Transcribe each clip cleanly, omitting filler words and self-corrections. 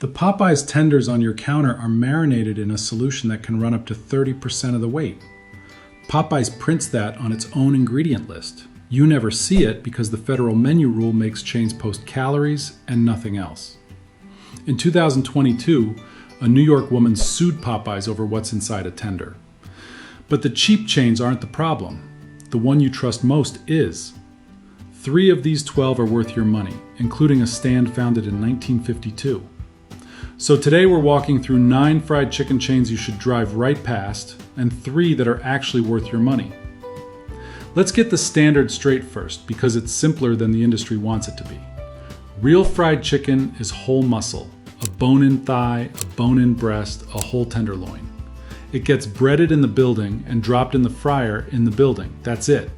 The Popeyes tenders on your counter are marinated in a solution that can run up to 30% of the weight. Popeyes prints that on its own ingredient list. You never see it because the federal menu rule makes chains post calories and nothing else. In 2022, a New York woman sued Popeyes over what's inside a tender. But the cheap chains aren't the problem. The one you trust most is. 3 of these 12 are worth your money, including a stand founded in 1952. So today we're walking through 9 fried chicken chains you should drive right past, and 3 that are actually worth your money. Let's get the standard straight first, because it's simpler than the industry wants it to be. Real fried chicken is whole muscle, a bone-in thigh, a bone-in breast, a whole tenderloin. It gets breaded in the building and dropped in the fryer in the building. That's it.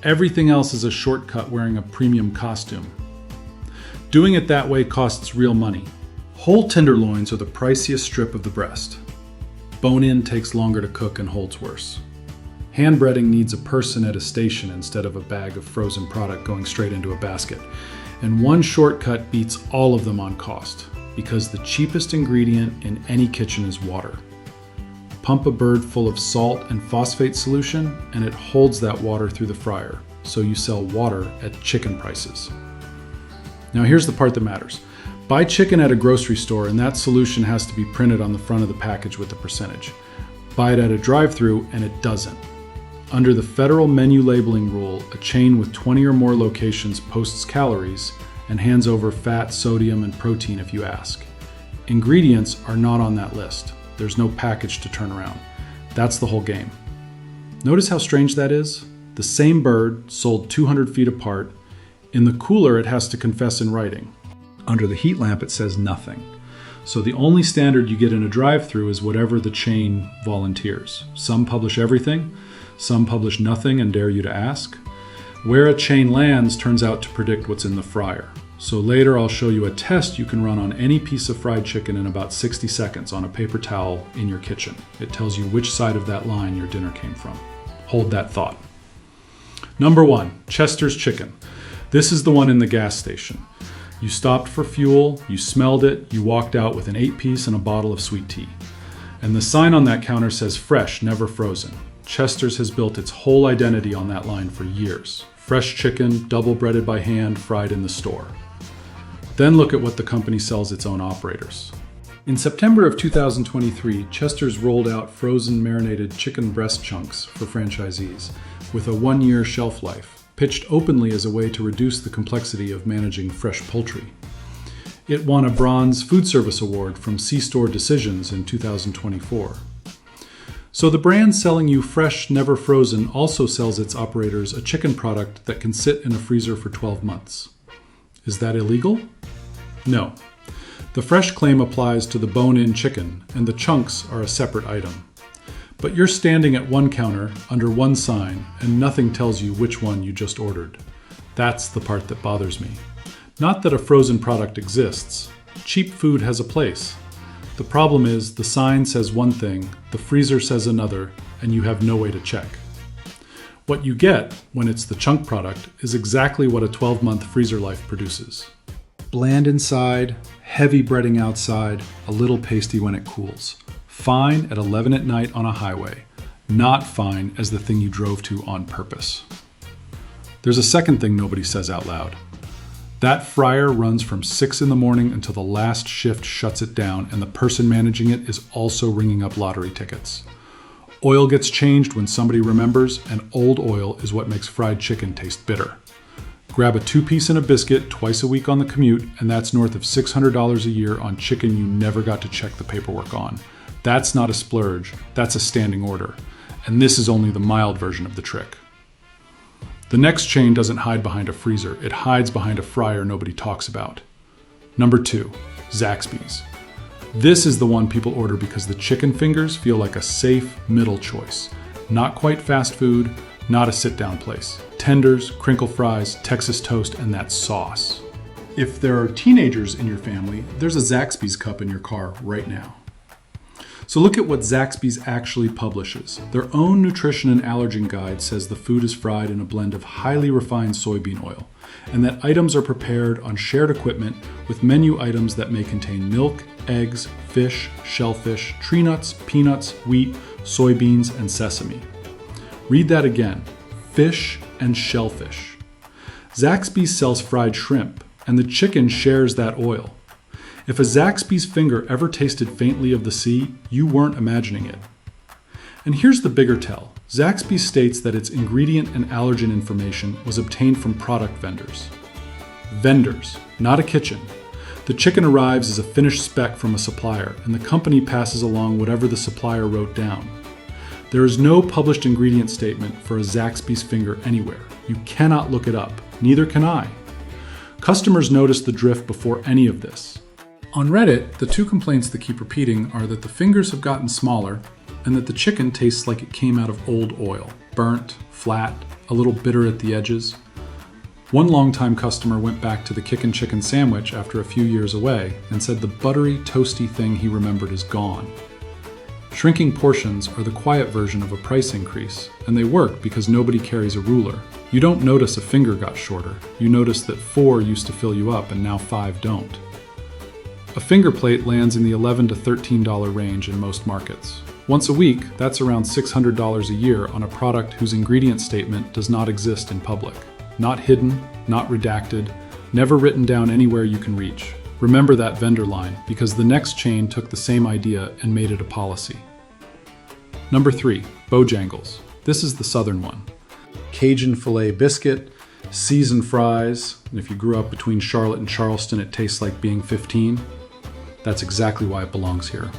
Everything else is a shortcut wearing a premium costume. Doing it that way costs real money. Whole tenderloins are the priciest strip of the breast. Bone-in takes longer to cook and holds worse. Hand breading needs a person at a station instead of a bag of frozen product going straight into a basket. And one shortcut beats all of them on cost, because the cheapest ingredient in any kitchen is water. Pump a bird full of salt and phosphate solution, and it holds that water through the fryer, so you sell water at chicken prices. Now here's the part that matters. Buy chicken at a grocery store, and that solution has to be printed on the front of the package with the percentage. Buy it at a drive-thru, and it doesn't. Under the federal menu labeling rule, a chain with 20 or more locations posts calories and hands over fat, sodium, and protein if you ask. Ingredients are not on that list. There's no package to turn around. That's the whole game. Notice how strange that is? The same bird, sold 200 feet apart. In the cooler, it has to confess in writing. Under the heat lamp, it says nothing. So the only standard you get in a drive-thru is whatever the chain volunteers. Some publish everything, some publish nothing and dare you to ask. Where a chain lands turns out to predict what's in the fryer. So later I'll show you a test you can run on any piece of fried chicken in about 60 seconds on a paper towel in your kitchen. It tells you which side of that line your dinner came from. Hold that thought. Number 1, Chester's Chicken. This is the one in the gas station. You stopped for fuel, you smelled it, you walked out with an 8-piece and a bottle of sweet tea. And the sign on that counter says fresh, never frozen. Chester's has built its whole identity on that line for years. Fresh chicken, double breaded by hand, fried in the store. Then look at what the company sells its own operators. In September of 2023, Chester's rolled out frozen marinated chicken breast chunks for franchisees with a 1-year shelf life, pitched openly as a way to reduce the complexity of managing fresh poultry. It won a Bronze Food Service Award from C-Store Decisions in 2024. So the brand selling you fresh, never frozen also sells its operators a chicken product that can sit in a freezer for 12 months. Is that illegal? No. The fresh claim applies to the bone-in chicken, and the chunks are a separate item. But you're standing at one counter, under one sign, and nothing tells you which one you just ordered. That's the part that bothers me. Not that a frozen product exists. Cheap food has a place. The problem is the sign says one thing, the freezer says another, and you have no way to check. What you get, when it's the chunk product, is exactly what a 12-month freezer life produces. Bland inside, heavy breading outside, a little pasty when it cools. Fine at 11 at night on a highway. Not fine as the thing you drove to on purpose. There's a second thing nobody says out loud. That fryer runs from 6 in the morning until the last shift shuts it down, and the person managing it is also ringing up lottery tickets. Oil gets changed when somebody remembers, and old oil is what makes fried chicken taste bitter. Grab a 2-piece and a biscuit twice a week on the commute, and that's north of $600 a year on chicken you never got to check the paperwork on. That's not a splurge, that's a standing order. And this is only the mild version of the trick. The next chain doesn't hide behind a freezer, it hides behind a fryer nobody talks about. Number 2, Zaxby's. This is the one people order because the chicken fingers feel like a safe middle choice. Not quite fast food, not a sit-down place. Tenders, crinkle fries, Texas toast, and that sauce. If there are teenagers in your family, there's a Zaxby's cup in your car right now. So look at what Zaxby's actually publishes. Their own nutrition and allergen guide says the food is fried in a blend of highly refined soybean oil, and that items are prepared on shared equipment with menu items that may contain milk, eggs, fish, shellfish, tree nuts, peanuts, wheat, soybeans, and sesame. Read that again: fish and shellfish. Zaxby's sells fried shrimp, and the chicken shares that oil. If a Zaxby's finger ever tasted faintly of the sea, you weren't imagining it. And here's the bigger tell. Zaxby's states that its ingredient and allergen information was obtained from product vendors. Vendors, not a kitchen. The chicken arrives as a finished spec from a supplier, and the company passes along whatever the supplier wrote down. There is no published ingredient statement for a Zaxby's finger anywhere. You cannot look it up. Neither can I. Customers noticed the drift before any of this. On Reddit, the two complaints that keep repeating are that the fingers have gotten smaller and that the chicken tastes like it came out of old oil, burnt, flat, a little bitter at the edges. One longtime customer went back to the Kickin' Chicken sandwich after a few years away and said the buttery, toasty thing he remembered is gone. Shrinking portions are the quiet version of a price increase, and they work because nobody carries a ruler. You don't notice a finger got shorter. You notice that 4 used to fill you up and now 5 don't. A finger plate lands in the $11 to $13 range in most markets. Once a week, that's around $600 a year on a product whose ingredient statement does not exist in public. Not hidden, not redacted, never written down anywhere you can reach. Remember that vendor line, because the next chain took the same idea and made it a policy. Number 3, Bojangles. This is the southern one. Cajun filet biscuit, seasoned fries, and if you grew up between Charlotte and Charleston, it tastes like being 15. That's exactly why it belongs here.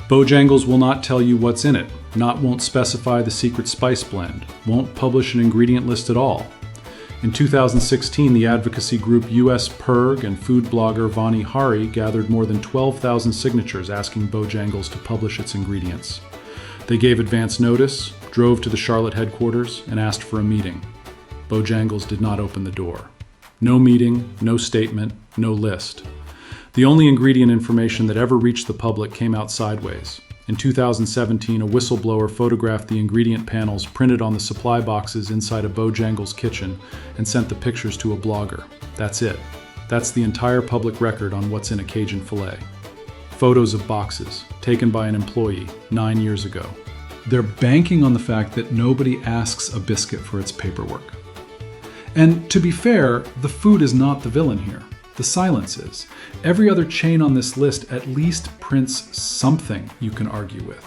Bojangles will not tell you what's in it, won't specify the secret spice blend, won't publish an ingredient list at all. In 2016, the advocacy group US Perg and food blogger Vani Hari gathered more than 12,000 signatures asking Bojangles to publish its ingredients. They gave advance notice, drove to the Charlotte headquarters, and asked for a meeting. Bojangles did not open the door. No meeting, no statement, no list. The only ingredient information that ever reached the public came out sideways. In 2017, a whistleblower photographed the ingredient panels printed on the supply boxes inside a Bojangles kitchen and sent the pictures to a blogger. That's it. That's the entire public record on what's in a Cajun filet. Photos of boxes, taken by an employee 9 years ago. They're banking on the fact that nobody asks a biscuit for its paperwork. And to be fair, the food is not the villain here. The silence is. Every other chain on this list at least prints something you can argue with.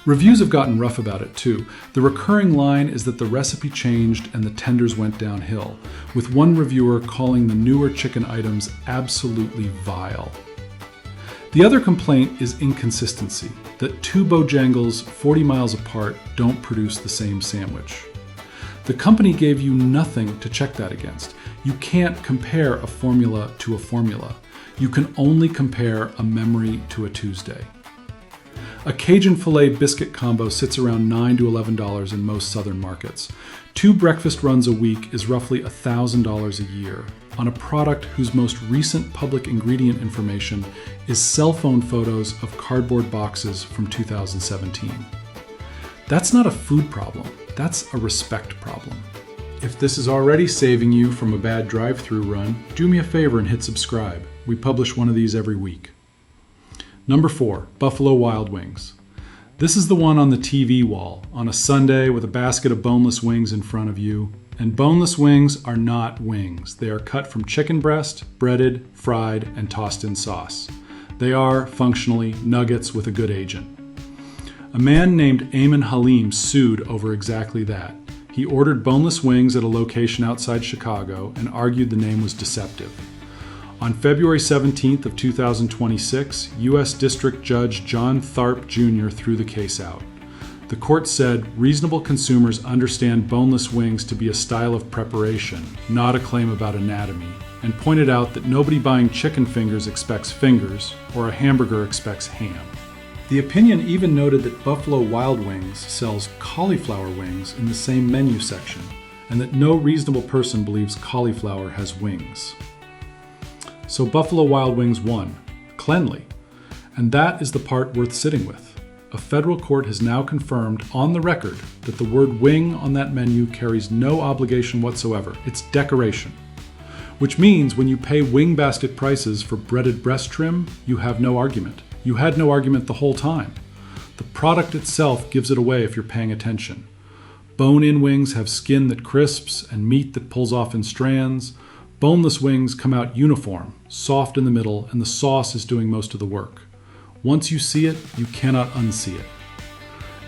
Reviews have gotten rough about it too. The recurring line is that the recipe changed and the tenders went downhill, with one reviewer calling the newer chicken items absolutely vile. The other complaint is inconsistency, that 2 Bojangles 40 miles apart don't produce the same sandwich. The company gave you nothing to check that against. You can't compare a formula to a formula. You can only compare a memory to a Tuesday. A Cajun filet biscuit combo sits around $9 to $11 in most southern markets. 2 breakfast runs a week is roughly $1,000 a year on a product whose most recent public ingredient information is cell phone photos of cardboard boxes from 2017. That's not a food problem. That's a respect problem. If this is already saving you from a bad drive-through run, do me a favor and hit subscribe. We publish one of these every week. Number 4, Buffalo Wild Wings. This is the one on the TV wall on a Sunday with a basket of boneless wings in front of you. And boneless wings are not wings. They are cut from chicken breast, breaded, fried, and tossed in sauce. They are, functionally, nuggets with a good agent. A man named Ayman Halim sued over exactly that. He ordered boneless wings at a location outside Chicago and argued the name was deceptive. On February 17th of 2026, U.S. District Judge John Tharp Jr. threw the case out. The court said reasonable consumers understand boneless wings to be a style of preparation, not a claim about anatomy, and pointed out that nobody buying chicken fingers expects fingers, or a hamburger expects ham. The opinion even noted that Buffalo Wild Wings sells cauliflower wings in the same menu section, and that no reasonable person believes cauliflower has wings. So Buffalo Wild Wings won, cleanly. And that is the part worth sitting with. A federal court has now confirmed on the record that the word wing on that menu carries no obligation whatsoever. It's decoration. Which means when you pay wing basket prices for breaded breast trim, you have no argument. You had no argument the whole time. The product itself gives it away if you're paying attention. Bone-in wings have skin that crisps and meat that pulls off in strands. Boneless wings come out uniform, soft in the middle, and the sauce is doing most of the work. Once you see it, you cannot unsee it.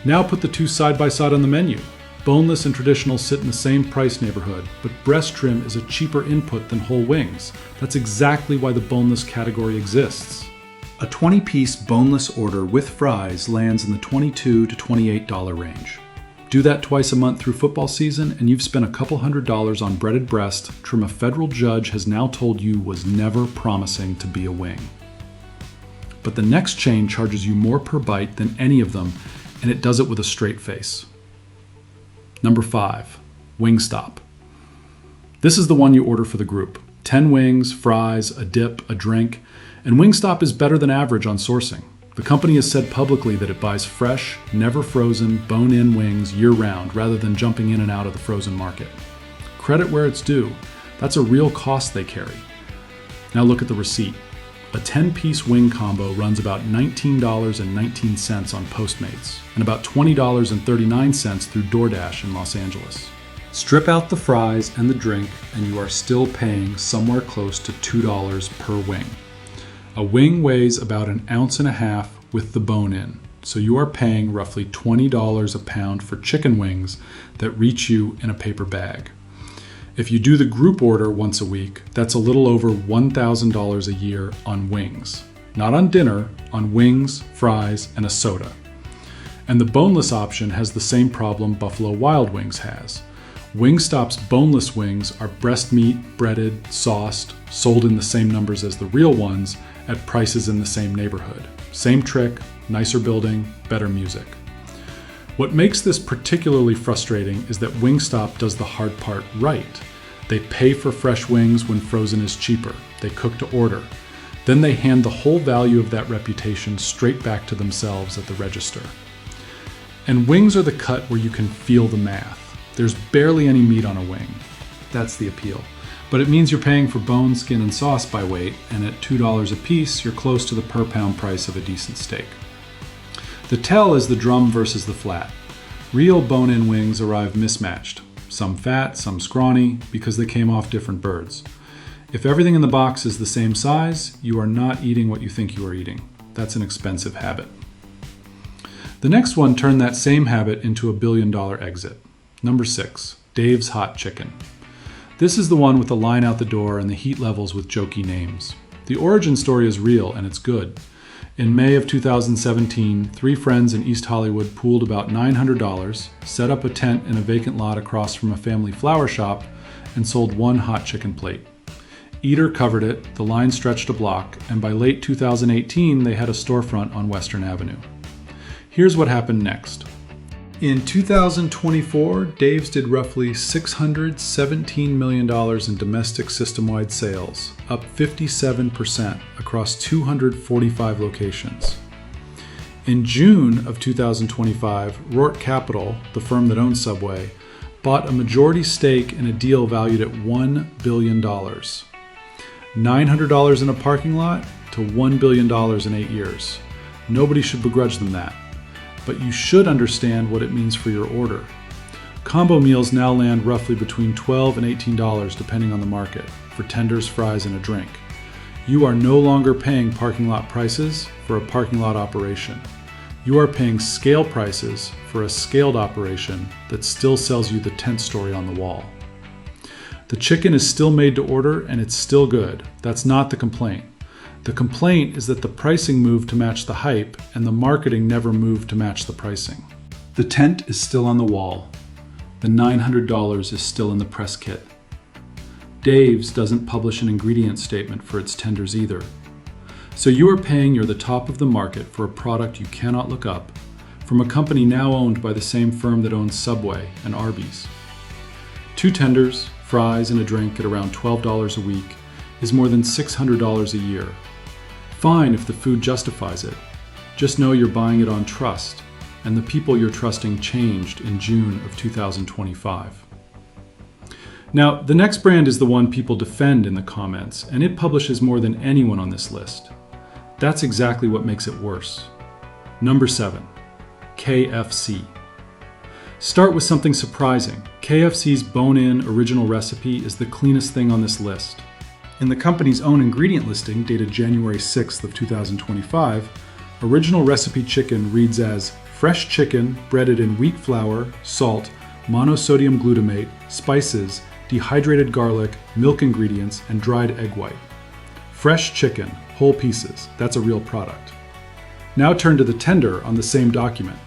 Now put the two side by side on the menu. Boneless and traditional sit in the same price neighborhood, but breast trim is a cheaper input than whole wings. That's exactly why the boneless category exists. A 20-piece boneless order with fries lands in the $22 to $28 range. Do that twice a month through football season, and you've spent a couple $100s on breaded breast trim a federal judge has now told you was never promising to be a wing. But the next chain charges you more per bite than any of them, and it does it with a straight face. Number 5, Wingstop. This is the one you order for the group. 10 wings, fries, a dip, a drink, and Wingstop is better than average on sourcing. The company has said publicly that it buys fresh, never frozen, bone-in wings year-round rather than jumping in and out of the frozen market. Credit where it's due. That's a real cost they carry. Now look at the receipt. A 10-piece wing combo runs about $19.19 on Postmates and about $20.39 through DoorDash in Los Angeles. Strip out the fries and the drink and you are still paying somewhere close to $2 per wing. A wing weighs about 1.5 ounces with the bone in, so you are paying roughly $20 a pound for chicken wings that reach you in a paper bag. If you do the group order once a week, that's a little over $1,000 a year on wings. Not on dinner, on wings, fries, and a soda. And the boneless option has the same problem Buffalo Wild Wings has. Wingstop's boneless wings are breast meat, breaded, sauced, sold in the same numbers as the real ones, at prices in the same neighborhood. Same trick, nicer building, better music. What makes this particularly frustrating is that Wingstop does the hard part right. They pay for fresh wings when frozen is cheaper. They cook to order. Then they hand the whole value of that reputation straight back to themselves at the register. And wings are the cut where you can feel the math. There's barely any meat on a wing. That's the appeal. But it means you're paying for bone, skin, and sauce by weight, and at $2 a piece, you're close to the per pound price of a decent steak. The tell is the drum versus the flat. Real bone-in wings arrive mismatched. Some fat, some scrawny, because they came off different birds. If everything in the box is the same size, you are not eating what you think you are eating. That's an expensive habit. The next one turned that same habit into a billion-dollar exit. Number 6, Dave's Hot Chicken. This is the one with the line out the door and the heat levels with jokey names. The origin story is real and it's good. In May of 2017, 3 friends in East Hollywood pooled about $900, set up a tent in a vacant lot across from a family flower shop, and sold one hot chicken plate. Eater covered it, the line stretched a block, and by late 2018, they had a storefront on Western Avenue. Here's what happened next. In 2024, Dave's did roughly $617 million in domestic system-wide sales, up 57% across 245 locations. In June of 2025, Roark Capital, the firm that owns Subway, bought a majority stake in a deal valued at $1 billion. $900 in a parking lot to $1 billion in 8 years. Nobody should begrudge them that. But you should understand what it means for your order. Combo meals now land roughly between $12 and $18 depending on the market, for tenders, fries, and a drink. You are no longer paying parking lot prices for a parking lot operation. You are paying scale prices for a scaled operation that still sells you the tent story on the wall. The chicken is still made to order and it's still good. That's not the complaint. The complaint is that the pricing moved to match the hype and the marketing never moved to match the pricing. The tent is still on the wall. The $900 is still in the press kit. Dave's doesn't publish an ingredient statement for its tenders either. So you are paying the top of the market for a product you cannot look up from a company now owned by the same firm that owns Subway and Arby's. 2 tenders, fries, and a drink at around $12 a week is more than $600 a year. Fine if the food justifies it. Just know you're buying it on trust, and the people you're trusting changed in June of 2025. Now, the next brand is the one people defend in the comments, and it publishes more than anyone on this list. That's exactly what makes it worse. Number 7, KFC. Start with something surprising. KFC's bone-in original recipe is the cleanest thing on this list. In the company's own ingredient listing, dated January 6th of 2025, original recipe chicken reads as fresh chicken breaded in wheat flour, salt, monosodium glutamate, spices, dehydrated garlic, milk ingredients, and dried egg white. Fresh chicken, whole pieces, that's a real product. Now turn to the tender on the same document.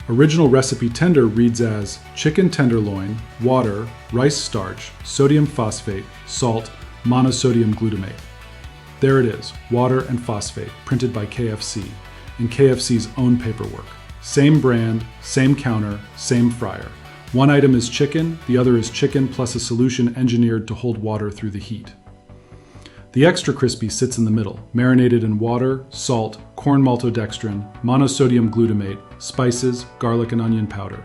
Original recipe tender reads as chicken tenderloin, water, rice starch, sodium phosphate, salt, monosodium glutamate. There it is, water and phosphate, printed by KFC, in KFC's own paperwork. Same brand, same counter, same fryer. One item is chicken, the other is chicken plus a solution engineered to hold water through the heat. The extra crispy sits in the middle, marinated in water, salt, corn maltodextrin, monosodium glutamate, spices, garlic and onion powder.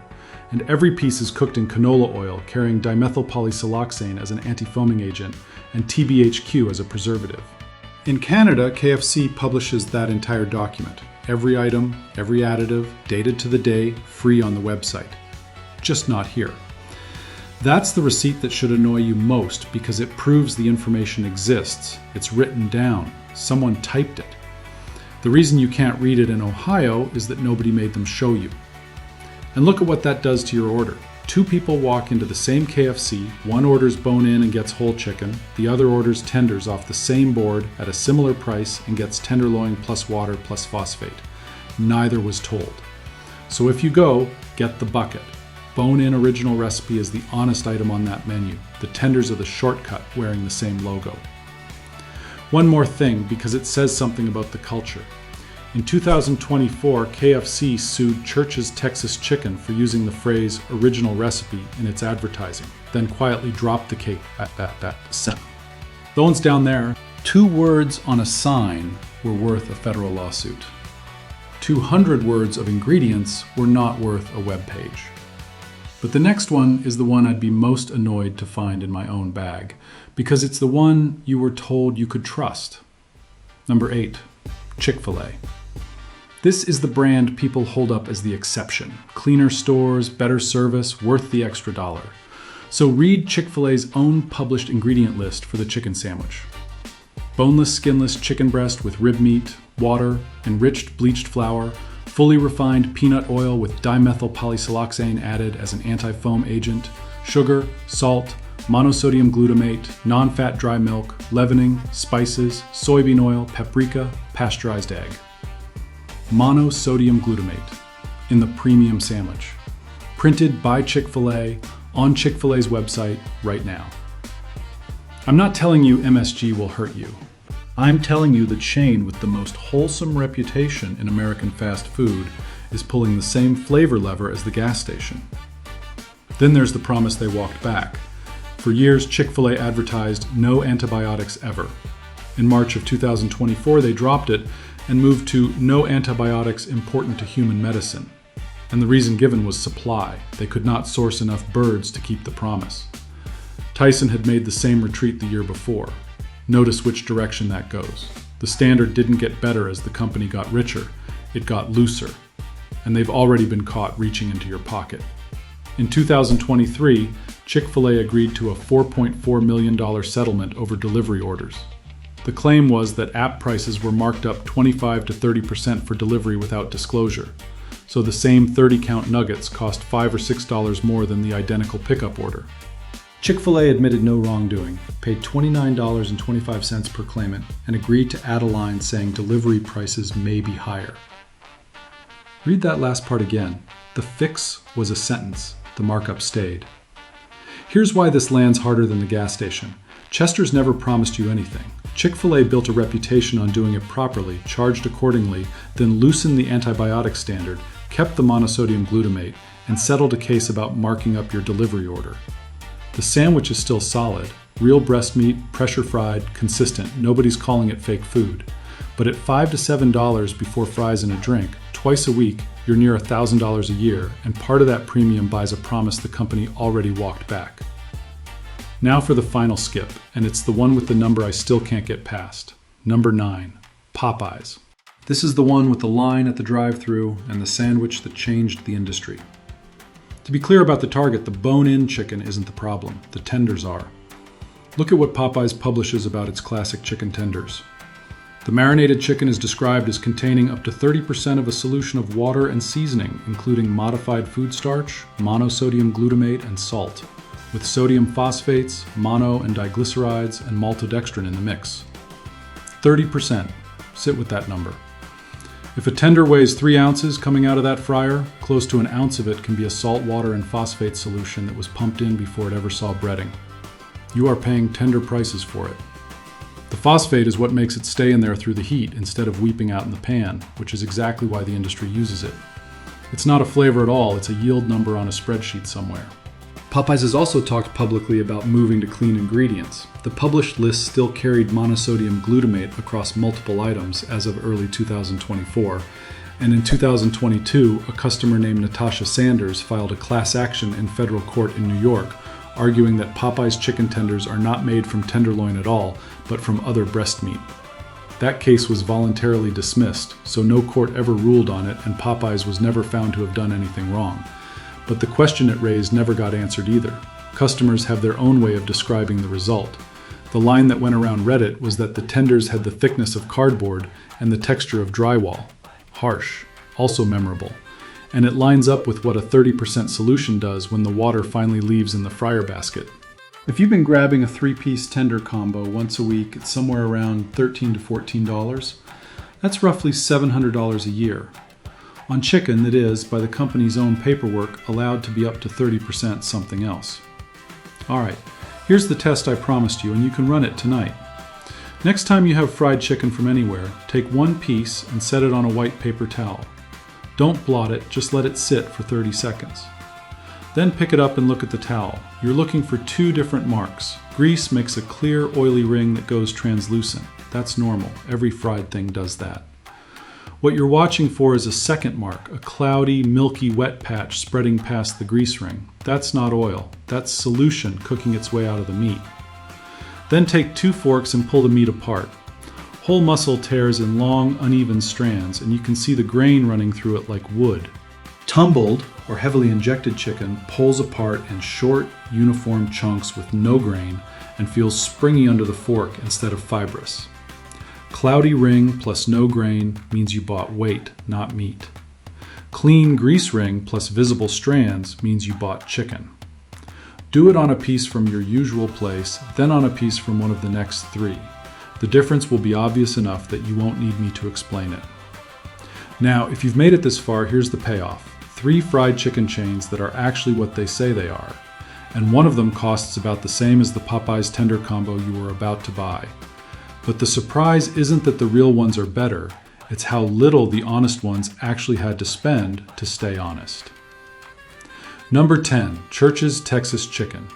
And every piece is cooked in canola oil, carrying dimethyl polysiloxane as an anti-foaming agent and TBHQ as a preservative. In Canada, KFC publishes that entire document. Every item, every additive, dated to the day, free on the website. Just not here. That's the receipt that should annoy you most because it proves the information exists. It's written down. Someone typed it. The reason you can't read it in Ohio is that nobody made them show you. And look at what that does to your order. Two people walk into the same KFC, one orders bone-in and gets whole chicken, the other orders tenders off the same board at a similar price and gets tenderloin plus water plus phosphate. Neither was told. So if you go, get the bucket. Bone-in original recipe is the honest item on that menu. The tenders are the shortcut wearing the same logo. One more thing, because it says something about the culture. In 2024, KFC sued Church's Texas Chicken for using the phrase original recipe in its advertising, then quietly dropped the cake at that. The ones down there, 2 words on a sign were worth a federal lawsuit. 200 words of ingredients were not worth a web page. But the next one is the one I'd be most annoyed to find in my own bag, because it's the one you were told you could trust. Number 8, Chick-fil-A. This is the brand people hold up as the exception. Cleaner stores, better service, worth the extra dollar. So read Chick-fil-A's own published ingredient list for the chicken sandwich. Boneless, skinless chicken breast with rib meat, water, enriched bleached flour, fully refined peanut oil with dimethyl polysiloxane added as an anti-foam agent, sugar, salt, monosodium glutamate, non-fat dry milk, leavening, spices, soybean oil, paprika, pasteurized egg. Monosodium glutamate in the premium sandwich. Printed by Chick-fil-A on Chick-fil-A's website right now. I'm not telling you MSG will hurt you. I'm telling you the chain with the most wholesome reputation in American fast food is pulling the same flavor lever as the gas station. Then there's the promise they walked back. For years, Chick-fil-A advertised no antibiotics ever. In March of 2024, they dropped it and moved to no antibiotics important to human medicine. And the reason given was supply. They could not source enough birds to keep the promise. Tyson had made the same retreat the year before. Notice which direction that goes. The standard didn't get better as the company got richer, it got looser. And they've already been caught reaching into your pocket. In 2023, Chick-fil-A agreed to a $4.4 million settlement over delivery orders. The claim was that app prices were marked up 25 to 30% for delivery without disclosure. So the same 30-count nuggets cost $5 or $6 more than the identical pickup order. Chick-fil-A admitted no wrongdoing, paid $29.25 per claimant, and agreed to add a line saying delivery prices may be higher. Read that last part again. The fix was a sentence. The markup stayed. Here's why this lands harder than the gas station. Chester's never promised you anything. Chick-fil-A built a reputation on doing it properly, charged accordingly, then loosened the antibiotic standard, kept the monosodium glutamate, and settled a case about marking up your delivery order. The sandwich is still solid, real breast meat, pressure fried, consistent. Nobody's calling it fake food. But at $5 to $7 before fries and a drink, twice a week, you're near $1,000 a year, and part of that premium buys a promise the company already walked back. Now for the final skip, and it's the one with the number I still can't get past. Number 9, Popeyes. This is the one with the line at the drive-thru and the sandwich that changed the industry. To be clear about the target, the bone-in chicken isn't the problem, the tenders are. Look at what Popeyes publishes about its classic chicken tenders. The marinated chicken is described as containing up to 30% of a solution of water and seasoning, including modified food starch, monosodium glutamate, and salt, with sodium phosphates, mono and diglycerides, and maltodextrin in the mix. 30%. Sit with that number. If a tender weighs 3 ounces coming out of that fryer, close to an ounce of it can be a salt, water, and phosphate solution that was pumped in before it ever saw breading. You are paying tender prices for it. The phosphate is what makes it stay in there through the heat instead of weeping out in the pan, which is exactly why the industry uses it. It's not a flavor at all, it's a yield number on a spreadsheet somewhere. Popeyes has also talked publicly about moving to clean ingredients. The published list still carried monosodium glutamate across multiple items as of early 2024, and in 2022, a customer named Natasha Sanders filed a class action in federal court in New York, arguing that Popeyes chicken tenders are not made from tenderloin at all, but from other breast meat. That case was voluntarily dismissed, so no court ever ruled on it, and Popeyes was never found to have done anything wrong. But the question it raised never got answered either. Customers have their own way of describing the result. The line that went around Reddit was that the tenders had the thickness of cardboard and the texture of drywall. Harsh, also memorable. And it lines up with what a 30% solution does when the water finally leaves in the fryer basket. If you've been grabbing a 3-piece tender combo once a week, it's somewhere around $13 to $14. That's roughly $700 a year. On chicken that is, by the company's own paperwork, allowed to be up to 30% something else. Alright, here's the test I promised you, and you can run it tonight. Next time you have fried chicken from anywhere, take one piece and set it on a white paper towel. Don't blot it, just let it sit for 30 seconds. Then pick it up and look at the towel. You're looking for 2 different marks. Grease makes a clear, oily ring that goes translucent. That's normal. Every fried thing does that. What you're watching for is a second mark, a cloudy, milky wet patch spreading past the grease ring. That's not oil. That's solution cooking its way out of the meat. Then take 2 forks and pull the meat apart. Whole muscle tears in long, uneven strands, and you can see the grain running through it like wood. Tumbled, or heavily injected chicken, pulls apart in short, uniform chunks with no grain and feels springy under the fork instead of fibrous. Cloudy ring plus no grain means you bought weight, not meat. Clean grease ring plus visible strands means you bought chicken. Do it on a piece from your usual place, then on a piece from one of the next 3. The difference will be obvious enough that you won't need me to explain it. Now, if you've made it this far, here's the payoff. 3 fried chicken chains that are actually what they say they are, and one of them costs about the same as the Popeyes tender combo you were about to buy. But the surprise isn't that the real ones are better, it's how little the honest ones actually had to spend to stay honest. Number 10, Church's Texas Chicken.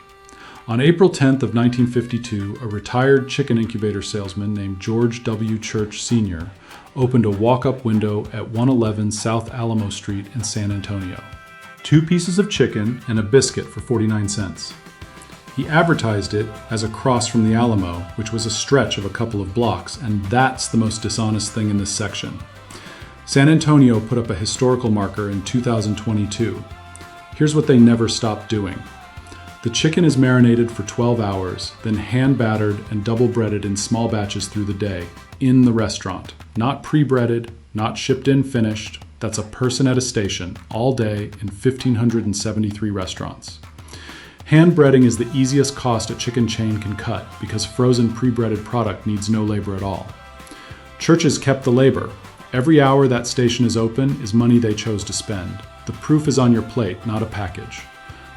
On April 10th of 1952, a retired chicken incubator salesman named George W. Church Sr. opened a walk-up window at 111 South Alamo Street in San Antonio. 2 pieces of chicken and a biscuit for 49 cents. He advertised it as across from the Alamo, which was a stretch of a couple of blocks, and that's the most dishonest thing in this section. San Antonio put up a historical marker in 2022. Here's what they never stopped doing. The chicken is marinated for 12 hours, then hand-battered and double-breaded in small batches through the day, in the restaurant. Not pre-breaded, not shipped in finished. That's a person at a station, all day in 1,573 restaurants. Hand breading is the easiest cost a chicken chain can cut because frozen pre-breaded product needs no labor at all. Churches kept the labor. Every hour that station is open is money they chose to spend. The proof is on your plate, not a package.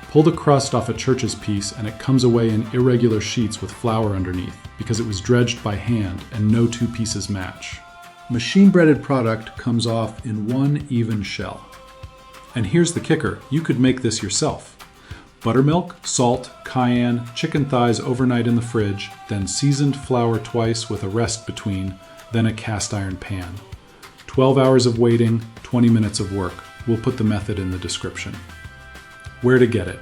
Pull the crust off a Church's piece and it comes away in irregular sheets with flour underneath because it was dredged by hand and no 2 pieces match. Machine-breaded product comes off in one even shell. And here's the kicker, you could make this yourself. Buttermilk, salt, cayenne, chicken thighs overnight in the fridge, then seasoned flour twice with a rest between, then a cast iron pan. 12 hours of waiting, 20 minutes of work. We'll put the method in the description. Where to get it?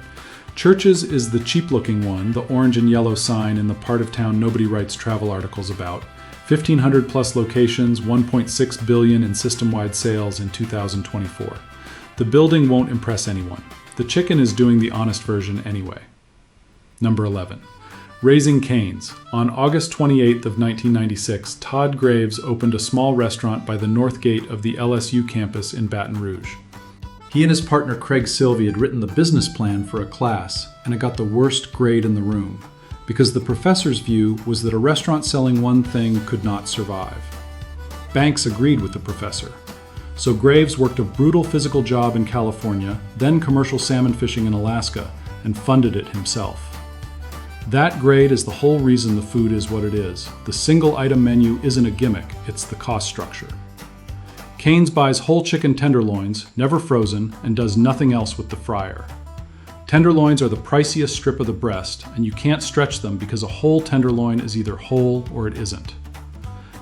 Church's is the cheap-looking one, the orange and yellow sign in the part of town nobody writes travel articles about. 1,500 plus locations, 1.6 billion in system-wide sales in 2024. The building won't impress anyone. The chicken is doing the honest version anyway. Number 11. Raising Cane's. On August 28th of 1996, Todd Graves opened a small restaurant by the north gate of the LSU campus in Baton Rouge. He and his partner Craig Silvey had written the business plan for a class, and it got the worst grade in the room, because the professor's view was that a restaurant selling one thing could not survive. Banks agreed with the professor. So Graves worked a brutal physical job in California, then commercial salmon fishing in Alaska, and funded it himself. That grade is the whole reason the food is what it is. The single item menu isn't a gimmick, it's the cost structure. Cane's buys whole chicken tenderloins, never frozen, and does nothing else with the fryer. Tenderloins are the priciest strip of the breast, and you can't stretch them because a whole tenderloin is either whole or it isn't.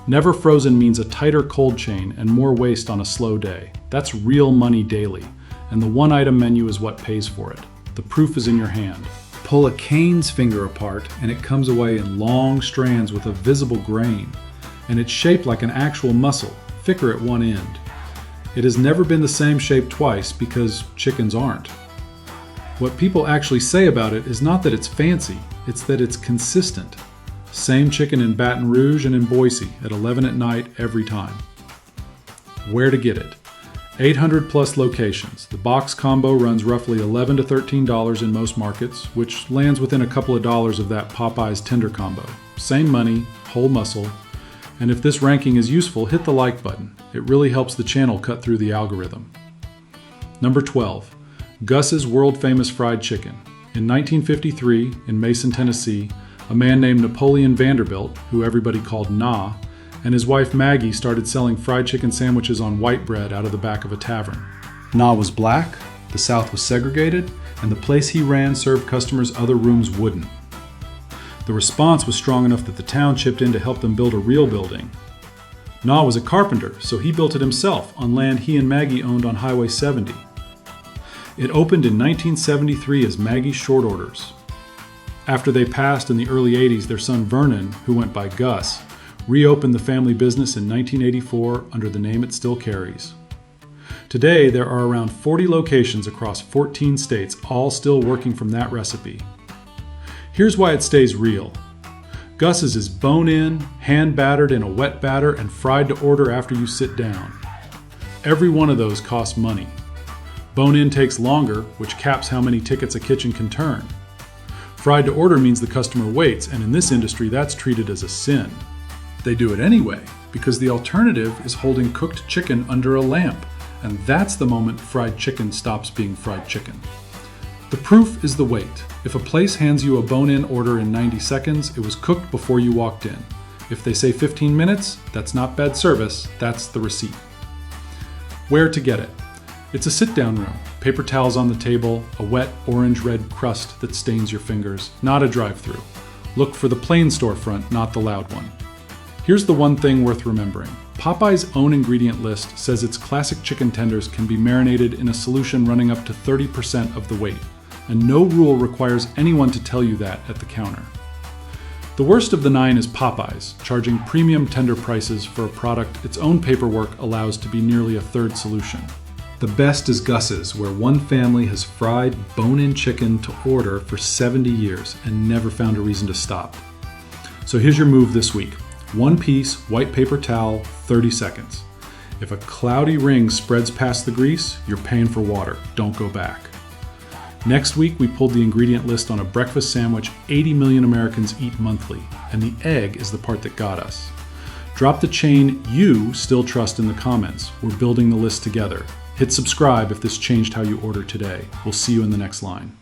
Never frozen means a tighter cold chain and more waste on a slow day. That's real money daily, and the one item menu is what pays for it. The proof is in your hand. Pull a Cane's finger apart and it comes away in long strands with a visible grain, and it's shaped like an actual muscle, thicker at one end. It has never been the same shape twice because chickens aren't. What people actually say about it is not that it's fancy, it's that it's consistent. Same chicken in Baton Rouge and in Boise at 11 at night every time. Where to get it? 800 plus locations. The box combo runs roughly $11 to $13 in most markets, which lands within a couple of dollars of that Popeyes tender combo. Same money, whole muscle. And if this ranking is useful, hit the like button. It really helps the channel cut through the algorithm. Number 12. Gus's world-famous fried chicken. In 1953, in Mason, Tennessee, a man named Napoleon Vanderbilt, who everybody called Na, and his wife Maggie started selling fried chicken sandwiches on white bread out of the back of a tavern. Na was black, the South was segregated, and the place he ran served customers other rooms wouldn't. The response was strong enough that the town chipped in to help them build a real building. Na was a carpenter, so he built it himself on land he and Maggie owned on Highway 70. It opened in 1973 as Maggie's Short Orders. After they passed in the early 80s, their son Vernon, who went by Gus, reopened the family business in 1984 under the name it still carries. Today, there are around 40 locations across 14 states, all still working from that recipe. Here's why it stays real. Gus's is bone-in, hand-battered in a wet batter, and fried to order after you sit down. Every one of those costs money. Bone-in takes longer, which caps how many tickets a kitchen can turn. Fried to order means the customer waits, and in this industry, that's treated as a sin. They do it anyway, because the alternative is holding cooked chicken under a lamp, and that's the moment fried chicken stops being fried chicken. The proof is the wait. If a place hands you a bone-in order in 90 seconds, it was cooked before you walked in. If they say 15 minutes, that's not bad service, that's the receipt. Where to get it? It's a sit-down room, paper towels on the table, a wet orange-red crust that stains your fingers, not a drive-thru. Look for the plain storefront, not the loud one. Here's the one thing worth remembering. Popeye's own ingredient list says its classic chicken tenders can be marinated in a solution running up to 30% of the weight, and no rule requires anyone to tell you that at the counter. The worst of the 9 is Popeye's, charging premium tender prices for a product its own paperwork allows to be nearly a third solution. The best is Gus's, where one family has fried bone-in chicken to order for 70 years and never found a reason to stop. So here's your move this week. One piece, white paper towel, 30 seconds. If a cloudy ring spreads past the grease, you're paying for water. Don't go back. Next week, we pulled the ingredient list on a breakfast sandwich 80 million Americans eat monthly, and the egg is the part that got us. Drop the chain you still trust in the comments. We're building the list together. Hit subscribe if this changed how you order today. We'll see you in the next line.